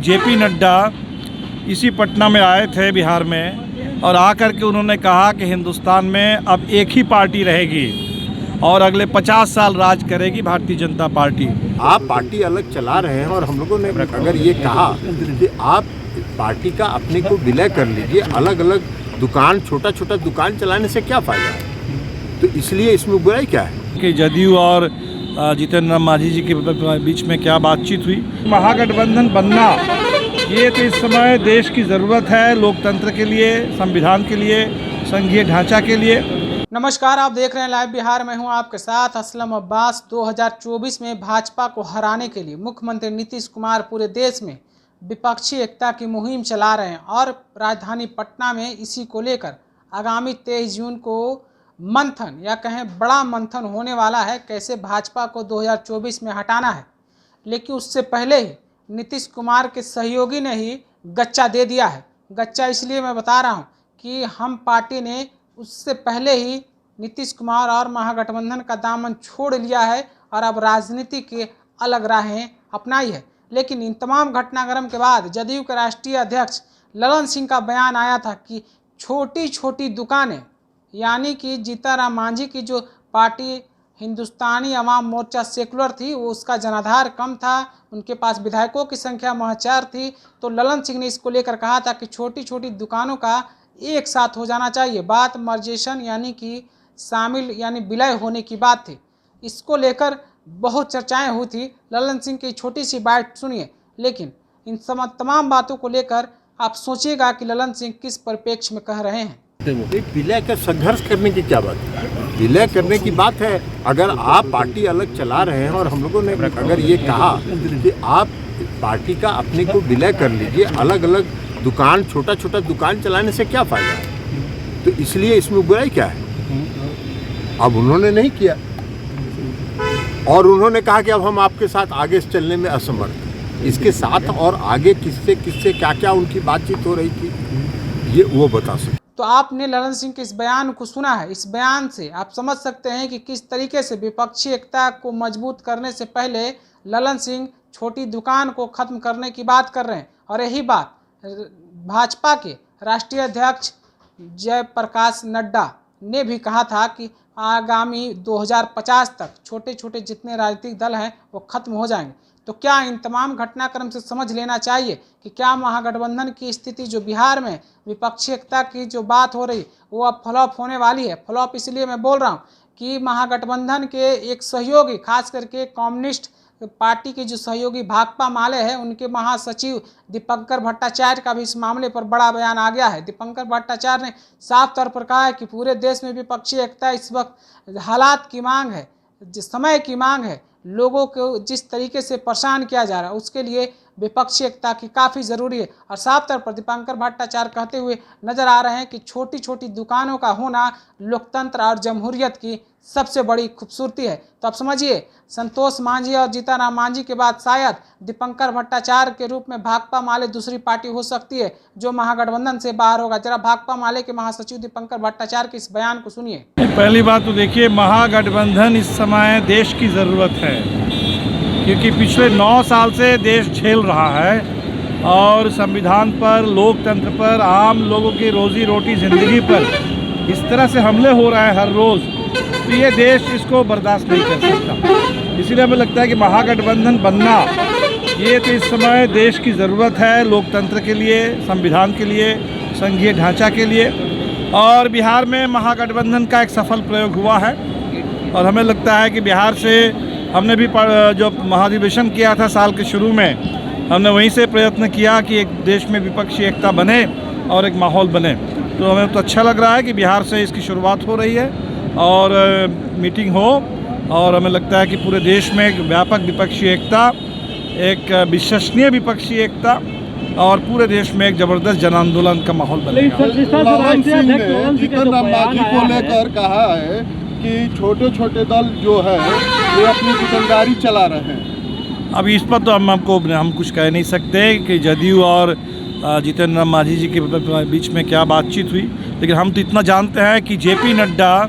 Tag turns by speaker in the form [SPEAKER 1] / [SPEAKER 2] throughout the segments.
[SPEAKER 1] JP Nadda इसी पटना में आए थे बिहार में, और आकर के उन्होंने कहा कि हिंदुस्तान में अब एक ही पार्टी रहेगी और अगले 50 साल राज करेगी भारतीय जनता पार्टी।
[SPEAKER 2] आप पार्टी अलग चला रहे हैं और हम लोगों ने अगर ये कहा कि आप पार्टी का अपने को विलय कर लीजिए, अलग अलग दुकान, छोटा छोटा दुकान चलाने से क्या फ़ायदा है? तो इसलिए इसमें बुराई क्या है
[SPEAKER 1] कि जदयू और जीतन राम मांझी जी के बीच में क्या बातचीत हुई। महागठबंधन बनना ये तो इस समय देश की ज़रूरत है, लोकतंत्र के लिए, संविधान के लिए, संघीय ढांचा के लिए।
[SPEAKER 3] नमस्कार, आप देख रहे हैं लाइव बिहार। मैं हूं आपके साथ असलम अब्बास। 2024 में भाजपा को हराने के लिए मुख्यमंत्री नीतीश कुमार पूरे देश में विपक्षी एकता की मुहिम चला रहे हैं और राजधानी पटना में इसी को लेकर आगामी 23 जून को मंथन या कहें बड़ा मंथन होने वाला है, कैसे भाजपा को 2024 में हटाना है। लेकिन उससे पहले ही नीतीश कुमार के सहयोगी ने ही गच्चा दे दिया है। गच्चा इसलिए मैं बता रहा हूं कि हम पार्टी ने उससे पहले ही नीतीश कुमार और महागठबंधन का दामन छोड़ लिया है और अब राजनीति के अलग राहें अपनाई है। लेकिन इन तमाम घटनाक्रम के बाद जदयू के राष्ट्रीय अध्यक्ष ललन सिंह का बयान आया था कि छोटी छोटी दुकानें, यानी कि जीतन राम मांझी की जो पार्टी हिंदुस्तानी अवाम मोर्चा सेकुलर थी, वो उसका जनाधार कम था, उनके पास विधायकों की संख्या महज 4 थी। तो ललन सिंह ने इसको लेकर कहा था कि छोटी छोटी दुकानों का एक साथ हो जाना चाहिए। बात मर्जेशन यानी कि शामिल यानी विलय होने की बात थी। इसको लेकर बहुत चर्चाएं हुई थी। ललन सिंह की छोटी सी बात सुनिए, लेकिन इन तमाम बातों को लेकर आप सोचिएगा कि ललन सिंह किस परिप्रेक्ष्य में कह रहे हैं।
[SPEAKER 2] विलय का संघर्ष करने की क्या बात है? विलय करने की बात है। अगर आप पार्टी अलग चला रहे हैं और हम लोगों ने अगर ये कहा कि आप पार्टी का अपने को विलय कर लीजिए, अलग अलग दुकान, छोटा छोटा दुकान चलाने से क्या फ़ायदा है? तो इसलिए इसमें बुराई क्या है? अब उन्होंने नहीं किया और उन्होंने कहा कि अब हम आपके साथ आगे चलने में असमर्थ। इसके साथ और आगे किससे किससे क्या क्या उनकी बातचीत हो रही थी, ये वो बता सकते।
[SPEAKER 3] तो आपने ललन सिंह के इस बयान को सुना है। इस बयान से आप समझ सकते हैं कि किस तरीके से विपक्षी एकता को मजबूत करने से पहले ललन सिंह छोटी दुकान को खत्म करने की बात कर रहे हैं। और यही बात भाजपा के राष्ट्रीय अध्यक्ष जयप्रकाश नड्डा ने भी कहा था कि आगामी 2050 तक छोटे छोटे जितने राजनीतिक दल हैं वो खत्म हो जाएंगे। तो क्या इन तमाम घटनाक्रम से समझ लेना चाहिए कि क्या महागठबंधन की स्थिति जो बिहार में विपक्षी एकता की जो बात हो रही वो अब फ्लॉप होने वाली है। फ्लॉप इसलिए मैं बोल रहा हूँ कि महागठबंधन के एक सहयोगी, खास करके कम्युनिस्ट पार्टी के जो सहयोगी भाकपा माले हैं, उनके महासचिव दीपंकर भट्टाचार्य का भी इस मामले पर बड़ा बयान आ गया है। दीपंकर भट्टाचार्य ने साफ तौर पर कहा है कि पूरे देश में विपक्षी एकता इस वक्त हालात की मांग है, जिस समय की मांग है। लोगों को जिस तरीके से परेशान किया जा रहा है उसके लिए विपक्षी एकता की काफ़ी ज़रूरी है। और साफ तौर पर दीपंकर भट्टाचार्य कहते हुए नजर आ रहे हैं कि छोटी छोटी दुकानों का होना लोकतंत्र और जमहूरियत की सबसे बड़ी खूबसूरती है। तो आप समझिए, संतोष मांझी और जीतन राम मांझी के बाद शायद दीपंकर भट्टाचार्य के रूप में भाकपा माले दूसरी पार्टी हो सकती है जो महागठबंधन से बाहर होगा। जरा भाकपा माले के महासचिव दीपंकर भट्टाचार्य के इस बयान को सुनिए।
[SPEAKER 1] पहली बात तो देखिए, महागठबंधन इस समय देश की ज़रूरत है, क्योंकि पिछले 9 साल से देश झेल रहा है और संविधान पर, लोकतंत्र पर, आम लोगों की रोजी रोटी ज़िंदगी पर इस तरह से हमले हो रहे हैं हर रोज़, तो ये देश इसको बर्दाश्त नहीं कर सकता। इसीलिए हमें लगता है कि महागठबंधन बनना ये तो इस समय देश की ज़रूरत है, लोकतंत्र के लिए, संविधान के लिए, संघीय ढांचा के लिए। और बिहार में महागठबंधन का एक सफल प्रयोग हुआ है और हमें लगता है कि बिहार से हमने भी जो महाधिवेशन किया था साल के शुरू में, हमने वहीं से प्रयत्न किया कि एक देश में विपक्षी एकता बने और एक माहौल बने। तो हमें तो अच्छा लग रहा है कि बिहार से इसकी शुरुआत हो रही है और मीटिंग हो, और हमें लगता है कि पूरे देश में एक व्यापक विपक्षी एकता, एक विश्वसनीय विपक्षी एकता और पूरे देश में एक जबरदस्त जन आंदोलन का माहौल बनेगा।
[SPEAKER 4] ललन सिंह ने जीतन राम मांझी को लेकर कहा है कि छोटे छोटे दल जो है वो अपनी दुकानदारी चला रहे हैं।
[SPEAKER 1] अभी इस पर तो हम कुछ कह नहीं सकते कि जदयू और जीतन राम मांझी जी के बीच में क्या बातचीत हुई, लेकिन हम तो इतना जानते हैं कि जेपी नड्डा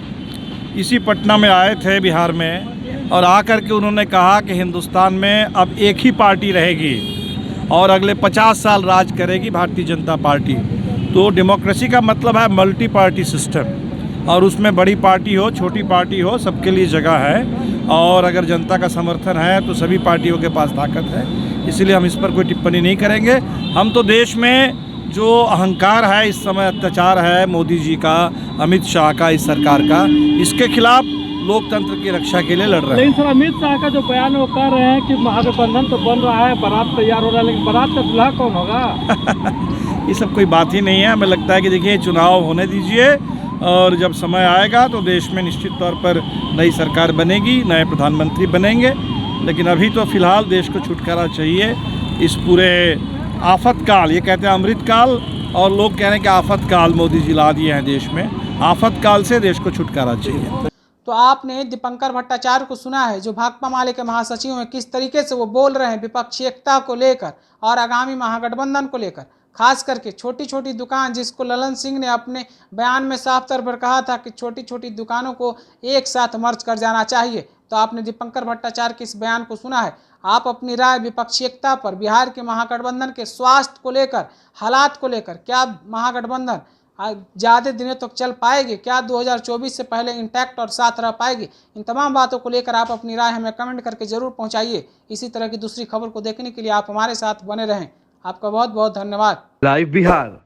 [SPEAKER 1] इसी पटना में आए थे बिहार में, और आकर के उन्होंने कहा कि हिंदुस्तान में अब एक ही पार्टी रहेगी और अगले 50 साल राज करेगी भारतीय जनता पार्टी। तो डेमोक्रेसी का मतलब है मल्टी पार्टी सिस्टम, और उसमें बड़ी पार्टी हो छोटी पार्टी हो सबके लिए जगह है, और अगर जनता का समर्थन है तो सभी पार्टियों के पास ताकत है। इसलिए हम इस पर कोई टिप्पणी नहीं करेंगे। हम तो देश में जो अहंकार है इस समय, अत्याचार है मोदी जी का, अमित शाह का, इस सरकार का, इसके खिलाफ लोकतंत्र की रक्षा के लिए लड़ रहे हैं।
[SPEAKER 5] लेकिन सर अमित शाह का जो बयान वो कह रहे हैं कि महागठबंधन तो बन रहा है, बारात तैयार हो रहा है, लेकिन बारात का दूल्हा कौन होगा?
[SPEAKER 1] ये सब कोई बात ही नहीं है। हमें लगता है कि देखिए चुनाव होने दीजिए, और जब समय आएगा तो देश में निश्चित तौर पर नई सरकार बनेगी, नए प्रधानमंत्री बनेंगे। लेकिन अभी तो फिलहाल देश को छुटकारा चाहिए इस पूरे आफत काल, ये कहते हैं अमृत काल, और लोग कह रहे हैं कि आफत काल मोदी जी ला दिए हैं देश में। आफत काल से देश को छुटकारा चाहिए।
[SPEAKER 3] तो आपने दीपंकर भट्टाचार्य को सुना है, जो भाकपा माले के महासचिव हैं, किस तरीके से वो बोल रहे हैं विपक्षी एकता को लेकर और आगामी महागठबंधन को लेकर। खास करके छोटी छोटी दुकान, जिसको ललन सिंह ने अपने बयान में साफ तौर पर कहा था कि छोटी छोटी दुकानों को एक साथ मर्ज कर जाना चाहिए। तो आपने दीपंकर भट्टाचार्य के इस बयान को सुना है। आप अपनी राय विपक्षी एकता पर, बिहार के महागठबंधन के स्वास्थ्य को लेकर, हालात को लेकर, क्या महागठबंधन ज़्यादा दिनों तक चल पाएगी, क्या 2024 से पहले इंटैक्ट और साथ रह पाएगी, इन तमाम बातों को लेकर आप अपनी राय हमें कमेंट करके ज़रूर पहुंचाइए। इसी तरह की दूसरी खबर को देखने के लिए आप हमारे साथ बने रहें। आपका बहुत बहुत धन्यवाद।
[SPEAKER 6] लाइव बिहार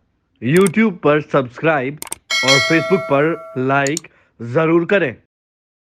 [SPEAKER 6] यूट्यूब पर सब्सक्राइब और फेसबुक पर लाइक ज़रूर करें।